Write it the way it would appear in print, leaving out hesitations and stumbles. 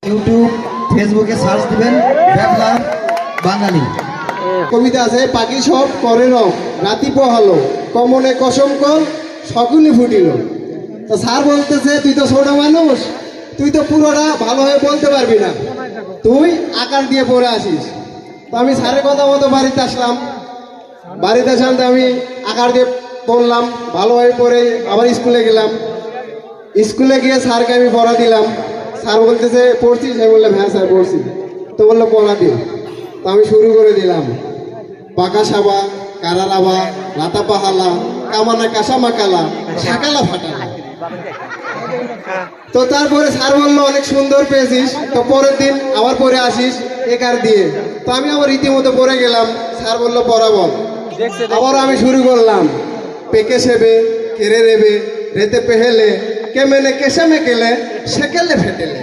YouTube ফেসবুকে search দিবেন ব্যাবলা বাঙালি। কবিতা আছে, পাখি সব করে রব রাতি পোহালো কমনে কসম কর শকুনি ফুটিল। তো স্যার বলতেছে তুই তো ছোট মানুষ, তুই তো পুরোটা ভালোভাবে বলতে পারবি না, তুই আকার দিয়ে পড়ে আসিস। তো আমি স্যারের কথা মতো বাড়িতে আসলাম। বাড়িতে আসলাম তো আমি আকার দিয়ে পড়লাম, ভালোভাবে পড়ে আবার স্কুলে গেলাম। স্কুলে গিয়ে স্যারকে আমি পড়া দিলাম। স্যার বলতেছে পড়ছিস? আমি বললাম হ্যাঁ স্যার পড়ছি। তো বললো পড়া দিন। তো আমি শুরু করে দিলাম, পাকা সাবা কারা রাবা লাতা পাহালা কামানা কাসা মাকালা সাকালা ফাটালা। তো তারপরে স্যার বললো অনেক সুন্দর পেয়েছিস, তো পরের দিন আবার পরে আসিস একার দিয়ে। তো আমি আবার রীতিমতো পড়ে গেলাম। স্যার বললো পড়া বল। আবার আমি শুরু করলাম, পেকে সেবে কেড়ে রেবে রেতে পেহেলে কে মেনে কেসে মে কেলে সেকেলে ফেটেলে।